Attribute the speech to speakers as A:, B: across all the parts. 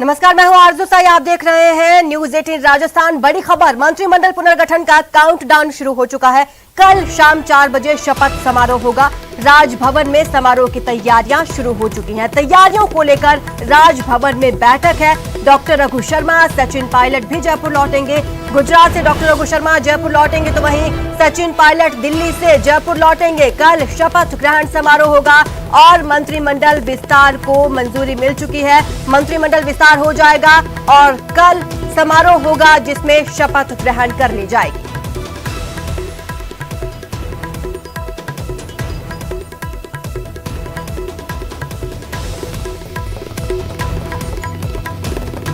A: नमस्कार, मैं हूं आरजू साई। आप देख रहे हैं न्यूज 18 राजस्थान। बड़ी खबर, मंत्रिमंडल पुनर्गठन का काउंटडाउन शुरू हो चुका है। कल शाम 4 बजे शपथ समारोह होगा। राजभवन में समारोह की तैयारियां शुरू हो चुकी हैं। तैयारियों को लेकर राजभवन में बैठक है। डॉक्टर रघु शर्मा, सचिन पायलट भी जयपुर लौटेंगे। गुजरात से डॉक्टर रघु शर्मा जयपुर लौटेंगे, तो वहीं सचिन पायलट दिल्ली से जयपुर लौटेंगे। कल शपथ ग्रहण समारोह होगा और मंत्रिमंडल विस्तार को मंजूरी मिल चुकी है। मंत्रिमंडल विस्तार हो जाएगा और कल समारोह होगा जिसमें शपथ ग्रहण कर ली जाएगी।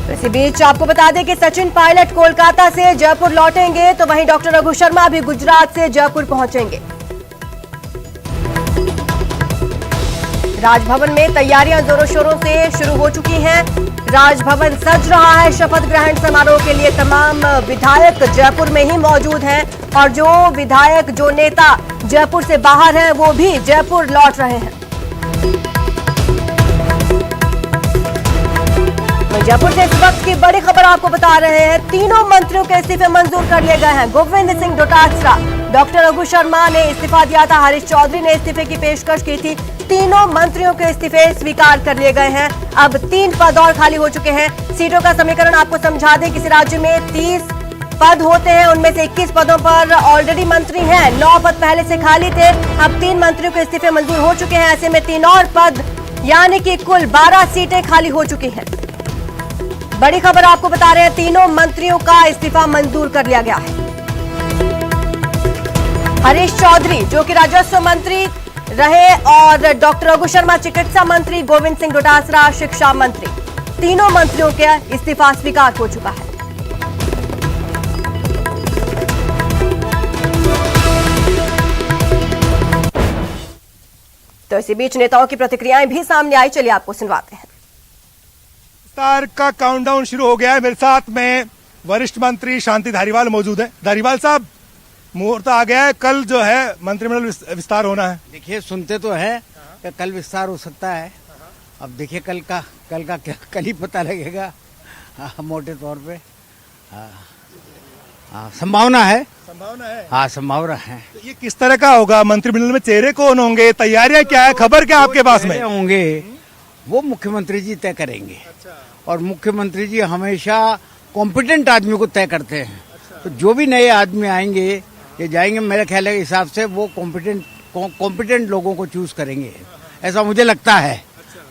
A: इसी बीच आपको बता दें कि सचिन पायलट कोलकाता से जयपुर लौटेंगे, तो वहीं डॉक्टर रघु शर्मा भी गुजरात से जयपुर पहुंचेंगे। राजभवन में तैयारियां जोरों शोरों से शुरू हो चुकी हैं। राजभवन सज रहा है शपथ ग्रहण समारोह के लिए। तमाम विधायक जयपुर में ही मौजूद हैं और जो विधायक, जो नेता जयपुर से बाहर हैं, वो भी जयपुर लौट रहे हैं। जयपुर से इस वक्त की बड़ी खबर आपको बता रहे हैं। तीनों मंत्रियों के इस्तीफे मंजूर कर लिए गए हैं। गोविंद सिंह डोटासरा, डॉक्टर रघु शर्मा ने इस्तीफा दिया था, हरीश चौधरी ने इस्तीफे की पेशकश की थी। तीनों मंत्रियों के इस्तीफे स्वीकार कर लिए गए हैं। अब 3 पद और खाली हो चुके हैं। सीटों का समीकरण आपको समझा दें। किसी राज्य में 30 पद होते हैं, उनमें से 21 पदों पर ऑलरेडी मंत्री हैं। 9 पद पहले से खाली थे। अब 3 मंत्रियों के इस्तीफे मंजूर हो चुके हैं। ऐसे में 3 और पद यानी कि कुल 12 सीटें खाली हो चुकी हैं। बड़ी खबर आपको बता रहे हैं, तीनों मंत्रियों का इस्तीफा मंजूर कर लिया गया है। हरीश चौधरी जो कि राजस्व मंत्री रहे और डॉक्टर रघु शर्मा चिकित्सा मंत्री, गोविंद सिंह डोटासरा शिक्षा मंत्री, तीनों मंत्रियों का इस्तीफा स्वीकार हो चुका है। तो इसी बीच नेताओं की प्रतिक्रियाएं भी सामने आई, चलिए आपको सुनवाते हैं।
B: विस्तार का काउंटडाउन शुरू हो गया है। मेरे साथ में वरिष्ठ मंत्री शांति धारीवाल मौजूद है। धारीवाल साहब, मुहूर्त आ गया है, कल जो है मंत्रिमंडल विस्तार होना है।
C: देखिए, सुनते तो है कि कल विस्तार हो सकता है। अब देखिए कल का क्या, कल ही पता लगेगा। मोटे तौर पे संभावना है। हाँ, संभावना है।
B: तो ये किस तरह का होगा? मंत्रिमंडल में चेहरे कौन होंगे? तैयारियां क्या है? खबर क्या आपके पास में
C: होंगे? वो मुख्यमंत्री जी तय करेंगे। और मुख्यमंत्री जी हमेशा कॉम्पिटेंट आदमी को तय करते हैं। तो जो भी नए आदमी आएंगे ये जाएंगे, मेरे ख्याल के हिसाब से वो कॉम्पिटेंट लोगों को चूज करेंगे, ऐसा मुझे लगता है।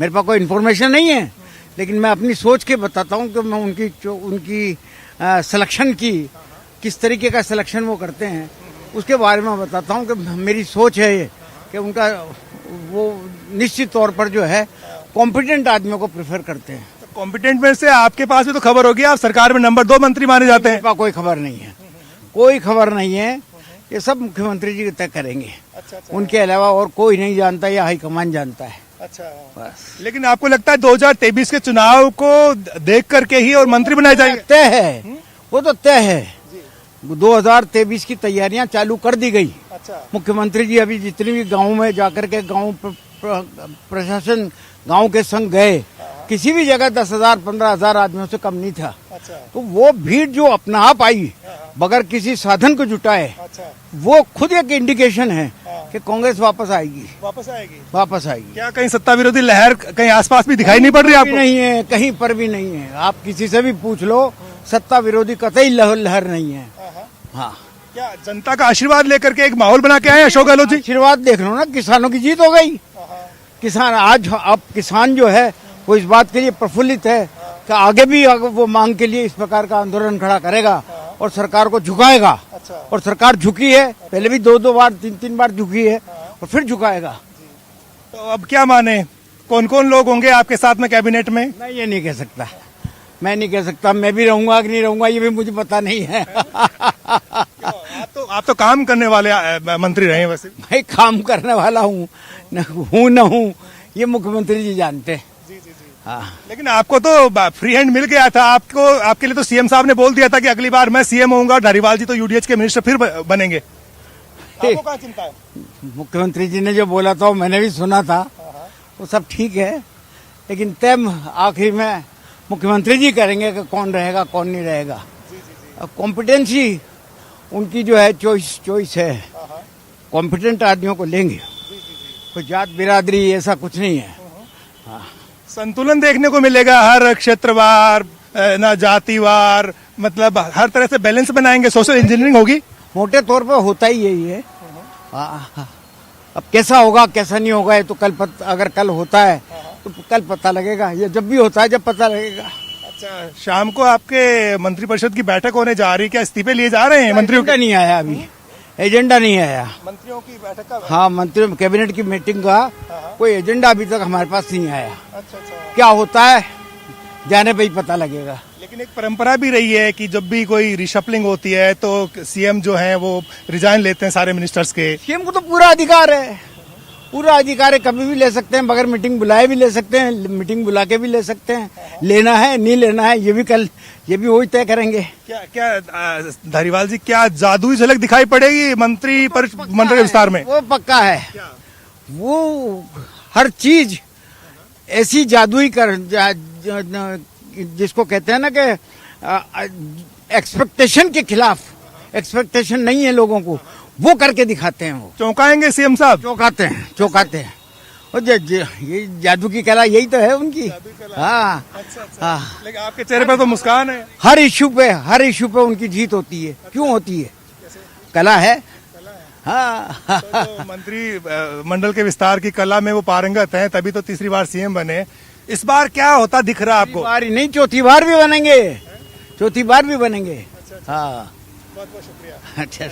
C: मेरे पास कोई इन्फॉर्मेशन नहीं है, लेकिन मैं अपनी सोच के बताता हूँ कि मैं उनकी सिलेक्शन की, किस तरीके का सिलेक्शन वो करते हैं उसके बारे में बताता हूँ। कि मेरी सोच है कि उनका वो निश्चित तौर पर जो है कॉम्पिटेंट आदमियों को प्रेफर करते हैं।
B: कॉम्पिटेंट में से आपके पास भी तो खबर होगी, आप सरकार में नंबर 2 मंत्री माने जाते हैं।
C: कोई खबर नहीं है, कोई खबर नहीं है। ये सब मुख्यमंत्री जी तय करेंगे। उनके अलावा और कोई नहीं जानता, या हाईकमान जानता है। बस।
B: लेकिन आपको लगता है 2023 के चुनाव को देख करके ही और मंत्री बनाए जाएंगे?
C: तय है, वो तो तय है। 2023 की तैयारियां चालू कर दी गई। मुख्यमंत्री जी अभी जितनी भी गाँव में जाकर के गाँव प्रशासन, गाँव के संग गए, किसी भी जगह 10,000 15,000 आदमियों से कम नहीं था। तो वो भीड़ जो अपना आप आई बगैर किसी साधन को जुटाए, वो खुद एक इंडिकेशन है कि कांग्रेस वापस आएगी।
B: क्या कहीं सत्ता विरोधी लहर कहीं आसपास भी दिखाई नहीं पड़ रही आपको?
C: नहीं है, कहीं पर भी नहीं है। आप किसी से भी पूछ लो, सत्ता विरोधी कतई लहर नहीं है। हाँ,
B: क्या जनता का आशीर्वाद लेकर के एक माहौल बना के आए अशोक गहलोत जी?
C: आशीर्वाद देख लो ना, किसानों की जीत हो गई। किसान आज, अब किसान जो है वो इस बात के लिए प्रफुल्लित है कि आगे भी वो मांग के लिए इस प्रकार का आंदोलन खड़ा करेगा और सरकार को झुकाएगा। और सरकार झुकी है, पहले भी 2-2 बार 3-3 बार झुकी है और फिर झुकाएगा।
B: तो अब क्या माने, कौन कौन लोग होंगे आपके साथ में कैबिनेट में?
C: मैं ये नहीं कह सकता, मैं भी रहूंगा कि नहीं रहूंगा ये भी मुझे पता नहीं है।
B: आप तो काम करने वाले मंत्री रहे हैं। वैसे
C: भाई, काम करने वाला हूँ न हूँ ये मुख्यमंत्री जी जानते हैं। हाँ।
B: लेकिन आपको तो फ्री हैंड मिल गया था। आपके लिए तो सीएम साहब ने बोल दिया था कि अगली बार मैं सीएम होऊंगा और धारीवाल जी तो यूडीएच के मिनिस्टर फिर बनेंगे। आपको क्या चिंता है?
C: मुख्यमंत्री जी ने जो बोला था मैंने भी सुना था, वो सब ठीक है, लेकिन तय आखिर में मुख्यमंत्री जी करेंगे कि कौन रहेगा कौन नहीं रहेगा। अब कॉम्पिटेंसी उनकी जो है चॉइस है, कॉम्पिटेंट आदमियों को लेंगे, कोई जात बिरादरी ऐसा कुछ नहीं है।
B: संतुलन देखने को मिलेगा हर क्षेत्रवार, ना जातिवार, मतलब हर तरह से बैलेंस बनाएंगे, सोशल इंजीनियरिंग होगी।
C: मोटे तौर पर होता ही यही है। अब कैसा होगा कैसा नहीं होगा ये तो अगर कल होता है तो कल पता लगेगा, या जब भी होता है जब पता लगेगा।
B: अच्छा, शाम को आपके मंत्रिपरिषद की बैठक होने जा रही, क्या इस्तीफे लिए जा रहे हैं मंत्रियों
C: एजेंडा नहीं आया, अभी एजेंडा नहीं आया
B: मंत्रियों की बैठक का?
C: हाँ, मंत्री कैबिनेट की मीटिंग का कोई एजेंडा अभी तक हमारे पास नहीं आया।
B: अच्छा,
C: क्या होता है जाने पे ही पता लगेगा।
B: लेकिन एक परंपरा भी रही है कि जब भी कोई रिशफलिंग होती है तो सीएम जो हैं वो रिजाइन लेते हैं सारे मिनिस्टर्स के।
C: सीएम को तो पूरा अधिकार है, कभी भी ले सकते हैं, बगैर मीटिंग बुलाए भी ले सकते हैं, मीटिंग बुला के भी ले सकते हैं। लेना है नहीं लेना है ये भी वही तय करेंगे।
B: क्या धारीवाल जी, क्या जादुई झलक दिखाई पड़ेगी मंत्री विस्तार में?
C: वो पक्का है, वो हर चीज ऐसी जादुई जिसको कहते हैं ना कि एक्सपेक्टेशन के खिलाफ, एक्सपेक्टेशन नहीं है लोगों को, वो करके दिखाते हैं। वो
B: चौंकाएंगे सीएम साहब?
C: चौंकाते हैं और ये जादू की कला यही तो है उनकी। हाँ,
B: अच्छा। लेकिन आपके चेहरे पर तो मुस्कान है।
C: हर इश्यू पे उनकी जीत होती है। क्यों होती है? कला है। हाँ।
B: तो मंत्री मंडल के विस्तार की कला में वो पारंगत हैं, तभी तो तीसरी बार सीएम बने। इस बार क्या होता दिख रहा आपको?
C: नहीं, चौथी बार भी बनेंगे। हाँ,
B: बहुत बहुत शुक्रिया।
C: अच्छा।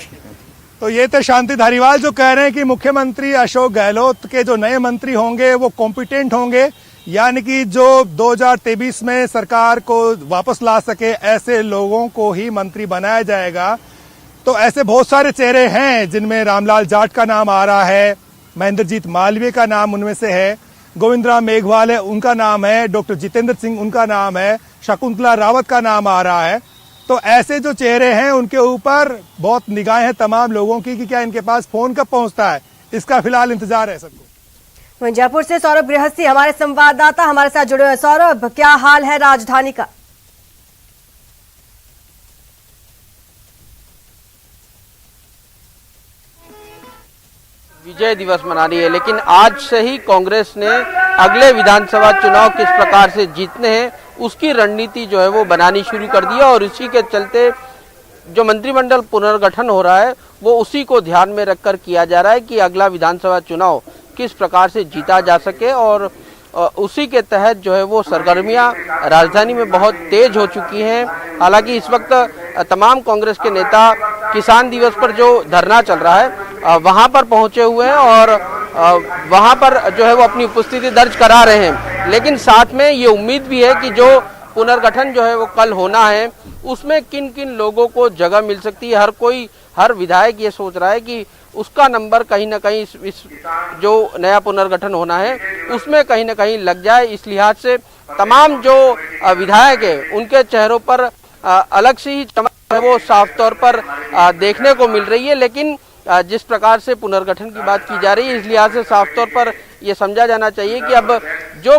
B: तो ये थे शांति धारीवाल जो कह रहे हैं कि मुख्यमंत्री अशोक गहलोत के जो नए मंत्री होंगे वो कॉम्पिटेंट होंगे, यानी कि जो 2023 में सरकार को वापस ला सके ऐसे लोगों को ही मंत्री बनाया जाएगा। तो ऐसे बहुत सारे चेहरे हैं जिनमें रामलाल जाट का नाम आ रहा है, महेंद्रजीत मालवीय का नाम उनमें से है, गोविंद राम मेघवाल है उनका नाम है, डॉक्टर जितेंद्र सिंह उनका नाम है, शकुंतला रावत का नाम आ रहा है। तो ऐसे जो चेहरे हैं उनके ऊपर बहुत निगाहें हैं तमाम लोगों की कि क्या इनके पास फोन कब पहुंचता है, इसका फिलहाल इंतजार है सबको।
A: जयपुर से सौरभ गृहस्थी हमारे संवाददाता हमारे साथ जुड़े हैं। सौरभ, क्या हाल है राजधानी का?
D: विजय दिवस मना रही है, लेकिन आज से ही कांग्रेस ने अगले विधानसभा चुनाव किस प्रकार से जीतने हैं उसकी रणनीति जो है वो बनानी शुरू कर दी है। और इसी के चलते जो मंत्रिमंडल पुनर्गठन हो रहा है वो उसी को ध्यान में रखकर किया जा रहा है कि अगला विधानसभा चुनाव किस प्रकार से जीता जा सके। और उसी के तहत जो है वो सरगर्मियां राजधानी में बहुत तेज हो चुकी हैं। हालांकि इस वक्त तमाम कांग्रेस के नेता किसान दिवस पर जो धरना चल रहा है वहां पर पहुंचे हुए हैं और वहां पर जो है वो अपनी उपस्थिति दर्ज करा रहे हैं। लेकिन साथ में ये उम्मीद भी है कि जो पुनर्गठन जो है वो कल होना है उसमें किन किन लोगों को जगह मिल सकती है। हर विधायक ये सोच रहा है कि उसका नंबर कहीं ना कहीं इस जो नया पुनर्गठन होना है उसमें कहीं ना कहीं लग जाए। इस लिहाज से तमाम जो विधायक है उनके चेहरों पर अलग से ही चमक है वो साफ तौर पर देखने को मिल रही है। लेकिन जिस प्रकार से पुनर्गठन की बात की जा रही है इस लिहाज से साफ तौर पर यह समझा जाना चाहिए कि अब जो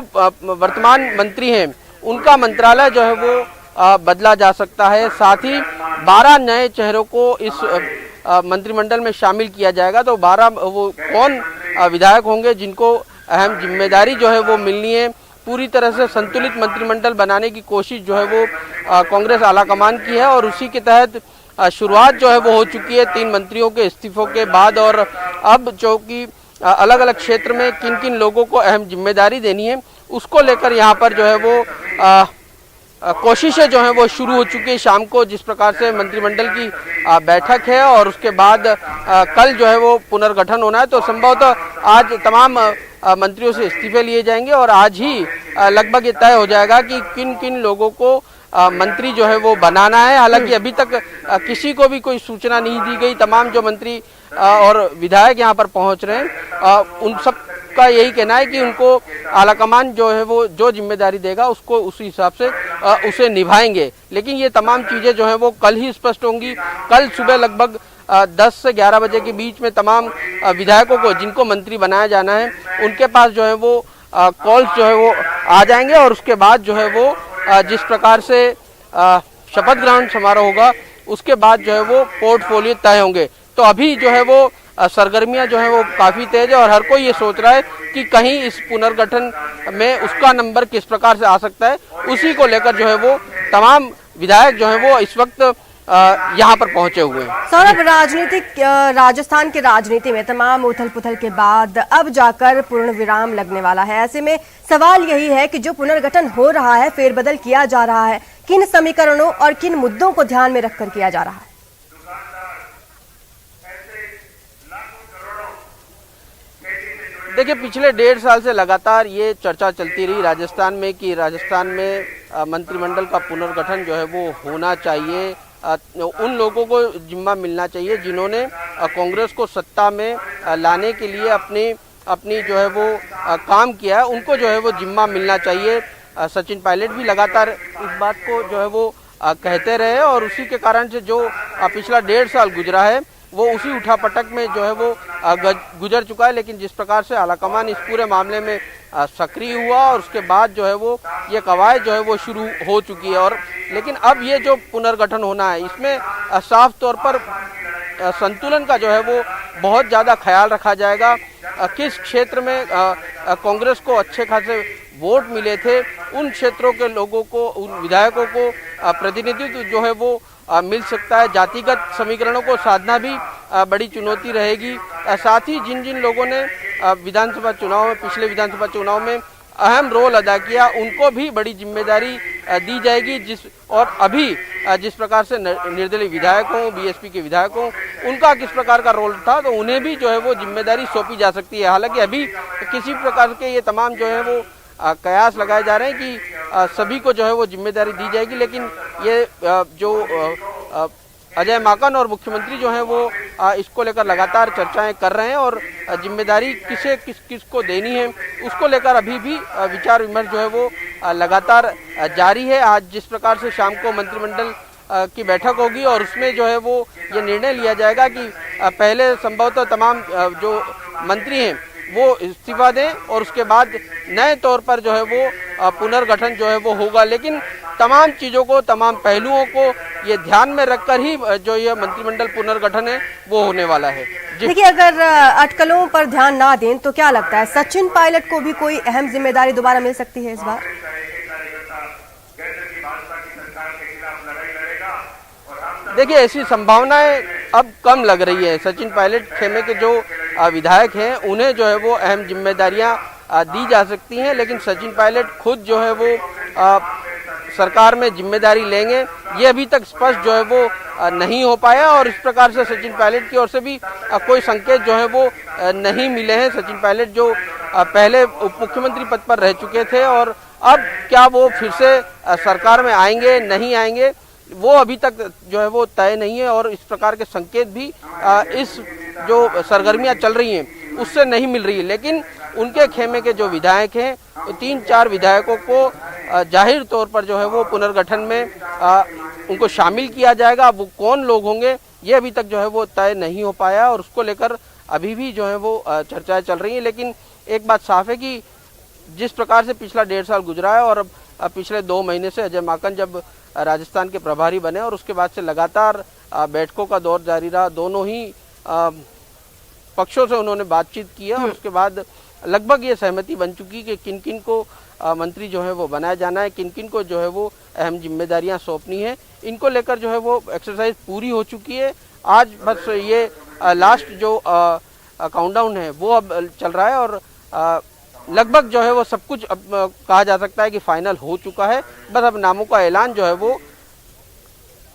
D: वर्तमान मंत्री हैं उनका मंत्रालय जो है वो बदला जा सकता है। साथ ही 12 नए चेहरों को इस मंत्रिमंडल में शामिल किया जाएगा। तो 12 वो कौन विधायक होंगे जिनको अहम जिम्मेदारी जो है वो मिलनी है। पूरी तरह से संतुलित मंत्रिमंडल बनाने की कोशिश जो है वो कांग्रेस आलाकमान की है और उसी के तहत शुरुआत जो है वो हो चुकी है 3 मंत्रियों के इस्तीफों के बाद। और अब जो कि अलग अलग क्षेत्र में किन किन लोगों को अहम जिम्मेदारी देनी है उसको लेकर यहाँ पर जो है वो कोशिशें जो हैं वो शुरू हो चुकी है। शाम को जिस प्रकार से मंत्रिमंडल की बैठक है और उसके बाद कल जो है वो पुनर्गठन होना है तो संभवतः आज तमाम मंत्रियों से इस्तीफे लिए जाएंगे और आज ही लगभग ये तय हो जाएगा कि किन किन लोगों को मंत्री जो है वो बनाना है। हालांकि अभी तक किसी को भी कोई सूचना नहीं दी गई। तमाम जो मंत्री और विधायक यहाँ पर पहुँच रहे हैं उन सब का यही कहना है कि उनको आलाकमान जो है वो जो जिम्मेदारी देगा उसको उसी हिसाब से उसे निभाएंगे। लेकिन ये तमाम चीजें जो है वो कल ही स्पष्ट होंगी। कल सुबह लगभग 10 से 11 बजे के बीच में तमाम विधायकों को जिनको मंत्री बनाया जाना है उनके पास जो है वो कॉल्स जो है वो आ जाएंगे और उसके बाद जो है वो जिस प्रकार से शपथ ग्रहण समारोह होगा उसके बाद जो है वो पोर्टफोलियो तय होंगे। तो अभी जो है वो सरगर्मियां जो है वो काफी तेज है और हर कोई ये सोच रहा है कि कहीं इस पुनर्गठन में उसका नंबर किस प्रकार से आ सकता है, उसी को लेकर जो है वो तमाम विधायक जो है वो इस वक्त यहाँ पर पहुंचे हुए हैं।
A: सौरभ, राजस्थान की राजनीति में तमाम उथल पुथल के बाद अब जाकर पूर्ण विराम लगने वाला है। ऐसे में सवाल यही है कि जो पुनर्गठन हो रहा है, फेरबदल किया जा रहा है, किन समीकरणों और किन मुद्दों को ध्यान में रखकर किया जा रहा है?
D: देखिए, पिछले 1.5 साल से लगातार ये चर्चा चलती रही राजस्थान में कि राजस्थान में मंत्रिमंडल का पुनर्गठन जो है वो होना चाहिए। उन लोगों को जिम्मा मिलना चाहिए जिन्होंने कांग्रेस को सत्ता में लाने के लिए अपनी जो है वो काम किया है, उनको जो है वो जिम्मा मिलना चाहिए। सचिन पायलट भी लगातार इस बात को जो है वो कहते रहे और उसी के कारण से जो पिछला 1.5 साल गुजरा है वो उसी उठापटक में जो है वो गुजर चुका है। लेकिन जिस प्रकार से आलाकमान इस पूरे मामले में सक्रिय हुआ और उसके बाद जो है वो ये कवायद जो है वो शुरू हो चुकी है। और लेकिन अब ये जो पुनर्गठन होना है इसमें साफ तौर पर संतुलन का जो है वो बहुत ज़्यादा ख्याल रखा जाएगा। किस क्षेत्र में कांग्रेस को अच्छे खासे वोट मिले थे, उन क्षेत्रों के लोगों को, उन विधायकों को प्रतिनिधित्व जो है वो मिल सकता है। जातिगत समीकरणों को साधना भी बड़ी चुनौती रहेगी। साथ ही जिन जिन लोगों ने विधानसभा चुनाव में, पिछले विधानसभा चुनाव में अहम रोल अदा किया, उनको भी बड़ी जिम्मेदारी दी जाएगी। और अभी जिस प्रकार से निर्दलीय विधायकों, बीएसपी के विधायकों, उनका किस प्रकार का रोल था, तो उन्हें भी जो है वो जिम्मेदारी सौंपी जा सकती है। हालांकि अभी किसी प्रकार के ये तमाम जो है वो कयास लगाए जा रहे हैं कि सभी को जो है वो जिम्मेदारी दी जाएगी। लेकिन ये जो अजय माकन और मुख्यमंत्री जो हैं वो इसको लेकर लगातार चर्चाएं कर रहे हैं और जिम्मेदारी किस को देनी है उसको लेकर अभी भी विचार विमर्श जो है वो लगातार जारी है। आज जिस प्रकार से शाम को मंत्रिमंडल की बैठक होगी और उसमें जो है वो ये निर्णय लिया जाएगा कि पहले संभवतः तमाम जो मंत्री हैं वो इस्तीफा दें और उसके बाद नए तौर पर जो है वो पुनर्गठन जो है वो होगा। लेकिन तमाम चीज़ों को, तमाम पहलुओं को ये ध्यान में रखकर ही जो ये मंत्रिमंडल पुनर्गठन है वो होने वाला है।
A: देखिए, अगर अटकलों पर ध्यान ना दें तो क्या लगता है सचिन पायलट को भी कोई अहम जिम्मेदारी दोबारा मिल सकती है इस बार?
D: देखिए, ऐसी संभावनाएं अब कम लग रही है। सचिन पायलट खेमे के जो विधायक हैं उन्हें जो है वो अहम जिम्मेदारियां दी जा सकती हैं, लेकिन सचिन पायलट खुद जो है वो सरकार में जिम्मेदारी लेंगे ये अभी तक स्पष्ट जो है वो नहीं हो पाया। और इस प्रकार से सचिन पायलट की ओर से भी कोई संकेत जो है वो नहीं मिले हैं। सचिन पायलट जो पहले उप मुख्यमंत्री पद पर रह चुके थे और अब क्या वो फिर से सरकार में आएंगे नहीं आएंगे वो अभी तक जो है वो तय नहीं है। और इस प्रकार के संकेत भी इस जो सरगर्मियां चल रही हैं उससे नहीं मिल रही है। लेकिन उनके खेमे के जो विधायक हैं 3-4 विधायकों को जाहिर तौर पर जो है वो पुनर्गठन में उनको शामिल किया जाएगा। वो कौन लोग होंगे ये अभी तक जो है वो तय नहीं हो पाया और उसको लेकर अभी भी जो है वो चर्चाएं चल रही हैं। लेकिन एक बात साफ है कि जिस प्रकार से पिछला 1.5 साल गुजरा है और अब पिछले 2 महीने से अजय माकन जब राजस्थान के प्रभारी बने और उसके बाद से लगातार बैठकों का दौर जारी रहा, दोनों ही पक्षों से उन्होंने बातचीत की है और उसके बाद लगभग ये सहमति बन चुकी कि किन किन को मंत्री जो है वो बनाया जाना है, किन किन को जो है वो अहम जिम्मेदारियां सौंपनी है। इनको लेकर जो है वो एक्सरसाइज पूरी हो चुकी है। आज बस ये लास्ट जो काउंटडाउन है वो अब चल रहा है और लगभग जो है वो सब कुछ अब कहा जा सकता है कि फाइनल हो चुका है। बस अब नामों का ऐलान जो है वो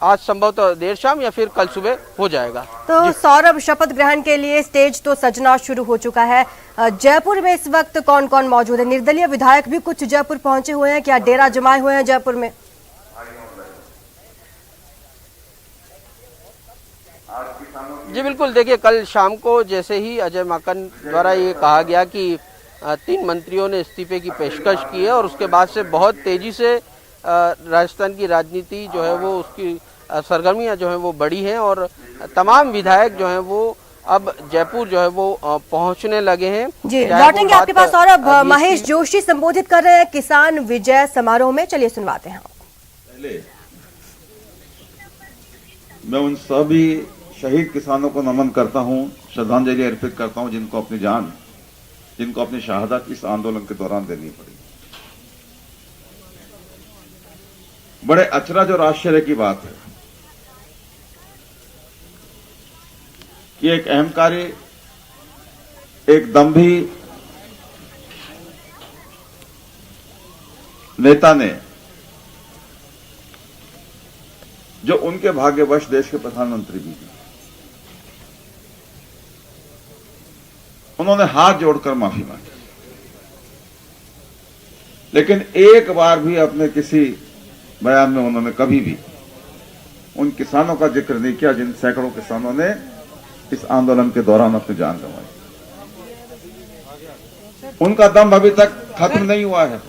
D: आज संभवतः देर शाम या फिर कल सुबह हो जाएगा।
A: तो सौरभ, शपथ ग्रहण के लिए स्टेज तो सजना शुरू हो चुका है। जयपुर में इस वक्त कौन कौन मौजूद है? निर्दलीय विधायक भी कुछ जयपुर पहुंचे हुए हैं, क्या डेरा जमाए हुए हैं जयपुर में?
D: जी बिल्कुल, देखिए कल शाम को जैसे ही अजय माकन द्वारा ये कहा गया कि 3 मंत्रियों ने इस्तीफे की पेशकश की है और उसके बाद से बहुत तेजी से राजस्थान की राजनीति जो है वो उसकी सरगर्मियां जो है वो बढ़ी हैं और तमाम विधायक जो हैं वो अब जयपुर जो है वो पहुंचने लगे हैं।
A: जी,
D: चाहे वो
A: लौटेंगे आपके
D: बात
A: पास और अब
D: GST
A: महेश जोशी संबोधित कर रहे हैं किसान विजय समारोह में, चलिए सुनवाते हैं।
E: पहले मैं उन सभी शहीद किसानों को नमन करता हूं, श्रद्धांजलि अर्पित करता हूं, जिनको अपनी जान, जिनको अपनी शहादत इस आंदोलन के दौरान देनी पड़ी। बड़े अचरज और आश्चर्य की बात है कि एक अहंकारी, एक दंभी नेता ने, जो उनके भाग्यवश देश के प्रधानमंत्री भी हैं, उन्होंने हाथ जोड़कर माफी मांगी, लेकिन एक बार भी अपने किसी बयान में उन्होंने कभी भी उन किसानों का जिक्र नहीं किया जिन सैकड़ों किसानों ने इस आंदोलन के दौरान अपनी जान गंवाई। उनका दम अभी तक खत्म नहीं हुआ है।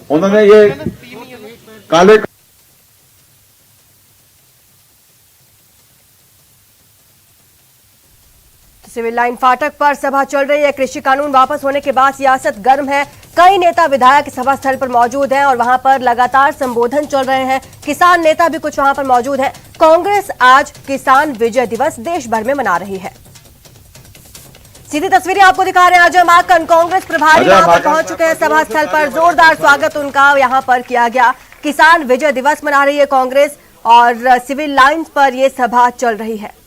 E: उन्होंने ये काले
A: सिविल लाइन फाटक पर सभा चल रही है। कृषि कानून वापस होने के बाद सियासत गर्म है। कई नेता विधायक सभा स्थल पर मौजूद हैं और वहां पर लगातार संबोधन चल रहे हैं। किसान नेता भी कुछ वहां पर मौजूद हैं। कांग्रेस आज किसान विजय दिवस देश भर में मना रही है। सीधी तस्वीरें आपको दिखा रहे हैं। अजय माकन कांग्रेस प्रभारी वहां पर पहुंच चुके हैं सभा स्थल पर। जोरदार स्वागत उनका यहां पर किया गया। किसान विजय दिवस मना रही है कांग्रेस और सिविल लाइन पर यह सभा चल रही है।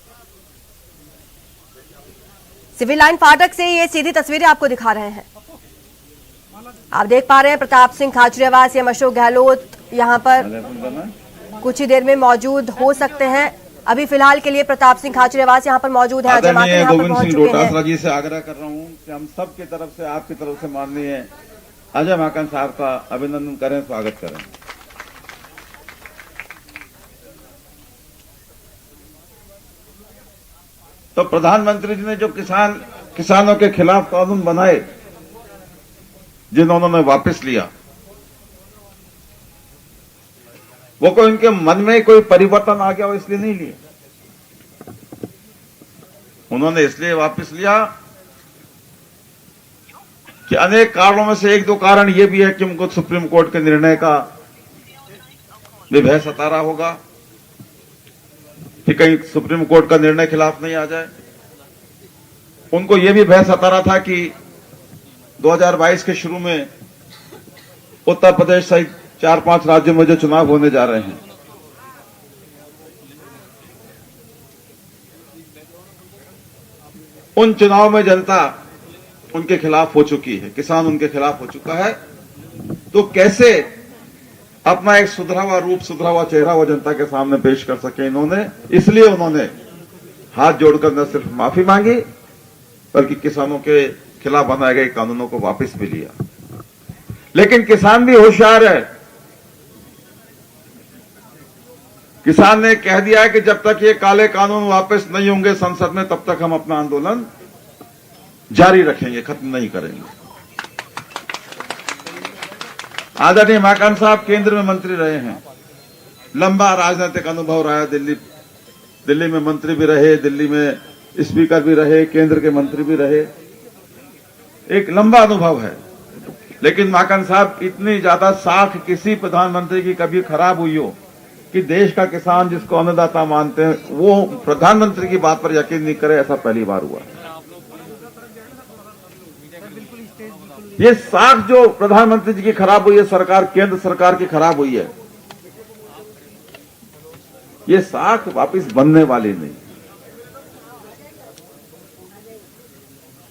A: सिविल लाइन फाटक से ये सीधी तस्वीरें आपको दिखा रहे हैं। आप देख पा रहे हैं प्रताप सिंह खाचरियावास या अशोक गहलोत यहां पर कुछ ही देर में मौजूद हो सकते हैं। अभी फिलहाल के लिए प्रताप सिंह खाचरियावास यहां पर मौजूद है। अजय माकन यहां पर पहुंच चुके हैं।
E: जी से आग्रह कर रहा हूं कि हम सब की तरफ से, आपकी तरफ से माननीय अजय माकन साहब का अभिनंदन करें, स्वागत करें। तो प्रधानमंत्री जी ने जो किसानों के खिलाफ कानून बनाए, जिन्होंने वापस लिया, वो कोई उनके मन में कोई परिवर्तन आ गया हो इसलिए नहीं लिए। उन्होंने इसलिए वापस लिया कि अनेक कारणों में से एक दो कारण ये भी है कि उनको सुप्रीम कोर्ट के निर्णय का भी भय सता रहा होगा कि कहीं सुप्रीम कोर्ट का निर्णय खिलाफ नहीं आ जाए। उनको यह भी भय सता रहा था कि 2022 के शुरू में उत्तर प्रदेश सहित 4-5 राज्यों में जो चुनाव होने जा रहे हैं, उन चुनाव में जनता उनके खिलाफ हो चुकी है, किसान उनके खिलाफ हो चुका है। तो कैसे अपना एक सुधरा हुआ रूप, सुधरा हुआ चेहरा वो जनता के सामने पेश कर सके इन्होंने, इसलिए उन्होंने हाथ जोड़कर न सिर्फ माफी मांगी बल्कि किसानों के खिलाफ बनाए गए कानूनों को वापस भी लिया। लेकिन किसान भी होशियार है। किसान ने कह दिया है कि जब तक ये काले कानून वापस नहीं होंगे संसद में, तब तक हम अपना आंदोलन जारी रखेंगे, खत्म नहीं करेंगे। आदरणीय माकन साहब केंद्र में मंत्री रहे हैं, लंबा राजनीतिक अनुभव रहा है। दिल्ली में मंत्री भी रहे, दिल्ली में स्पीकर भी रहे, केंद्र के मंत्री भी रहे, एक लंबा अनुभव है। लेकिन माकन साहब, इतनी ज्यादा साख किसी प्रधानमंत्री की कभी खराब हुई हो कि देश का किसान जिसको अन्नदाता मानते हैं वो प्रधानमंत्री की बात पर यकीन नहीं करे, ऐसा पहली बार हुआ। ये साख जो प्रधानमंत्री जी की खराब हुई है, सरकार, केंद्र सरकार की खराब हुई है, ये साख वापस बनने वाली नहीं।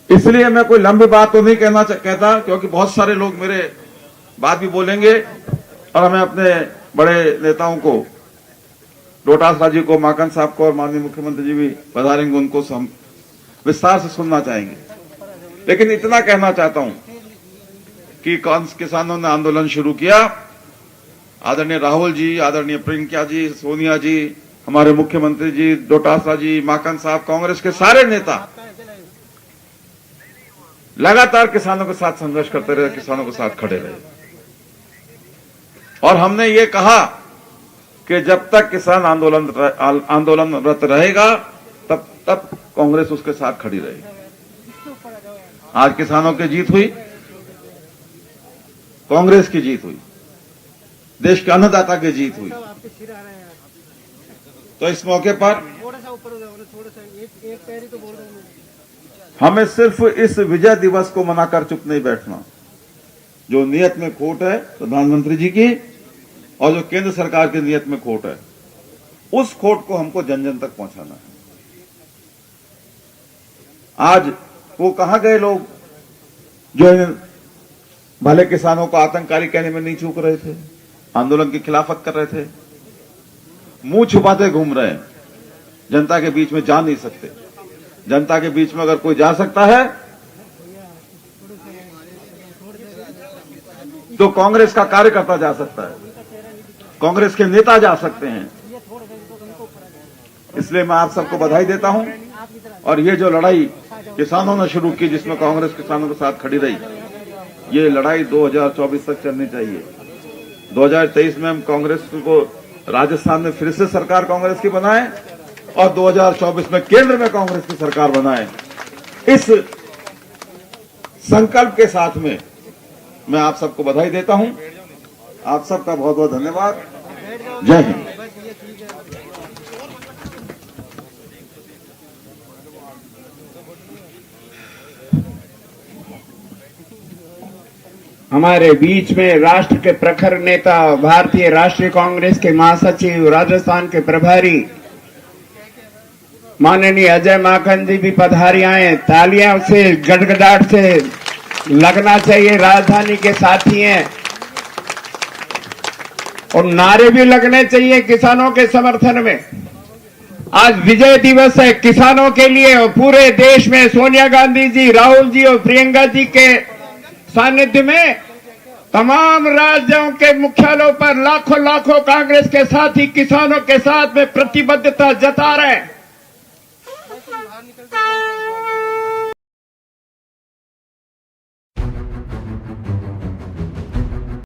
E: इसलिए मैं कोई लंबी बात तो नहीं कहता, क्योंकि बहुत सारे लोग मेरे बात भी बोलेंगे और हमें अपने बड़े नेताओं को, डोटासरा जी को, माकन साहब को और माननीय मुख्यमंत्री जी भी पधारेंगे, उनको हम विस्तार से सुनना चाहेंगे। लेकिन इतना कहना चाहता हूं कि किसानों ने आंदोलन शुरू किया, आदरणीय राहुल जी, आदरणीय प्रियंका जी, सोनिया जी, हमारे मुख्यमंत्री जी, डोटासरा जी, माकन साहब, कांग्रेस के सारे नेता लगातार किसानों के साथ संघर्ष करते रहे, किसानों के साथ खड़े रहे। और हमने ये कहा कि जब तक किसान आंदोलनरत रहेगा तब तक कांग्रेस उसके साथ खड़ी रहेगी। आज किसानों की जीत हुई, कांग्रेस की जीत हुई, देश के अन्नदाता की जीत हुई। तो इस मौके पर हमें सिर्फ इस विजय दिवस को मनाकर चुप नहीं बैठना। जो नियत में खोट है प्रधानमंत्री जी की और जो केंद्र सरकार की नियत में खोट है, उस खोट को हमको जन जन तक पहुंचाना है। आज वो कहां गए लोग जो भले किसानों को आतंककारी कहने में नहीं चूक रहे थे, आंदोलन की खिलाफत कर रहे थे, मुंह छुपाते घूम रहे हैं, जनता के बीच में जा नहीं सकते। जनता के बीच में अगर कोई जा सकता है तो कांग्रेस का कार्यकर्ता जा सकता है, कांग्रेस के नेता जा सकते हैं। इसलिए मैं आप सबको बधाई देता हूं। और ये जो लड़ाई किसानों ने शुरू की, जिसमें कांग्रेस किसानों के साथ खड़ी रही, ये लड़ाई 2024 तक चलनी चाहिए। 2023 में हम कांग्रेस को राजस्थान में फिर से सरकार कांग्रेस की बनाए और 2024 में केंद्र में कांग्रेस की सरकार बनाए। इस संकल्प के साथ में मैं आप सबको बधाई देता हूं। आप सबका बहुत बहुत धन्यवाद। जय हिंद।
F: हमारे बीच में राष्ट्र के प्रखर नेता, भारतीय राष्ट्रीय कांग्रेस के महासचिव, राजस्थान के प्रभारी माननीय अजय माकन जी भी पधारे आए। तालियां से, गड़गड़ाहट से लगना चाहिए। राजधानी के साथी हैं और नारे भी लगने चाहिए किसानों के समर्थन में। आज विजय दिवस है किसानों के लिए और पूरे देश में सोनिया गांधी जी, राहुल जी और प्रियंका जी के सानिध्य में तमाम राज्यों के मुख्यालयों पर लाखों लाखों कांग्रेस के साथी किसानों के साथ में प्रतिबद्धता जता रहे हैं।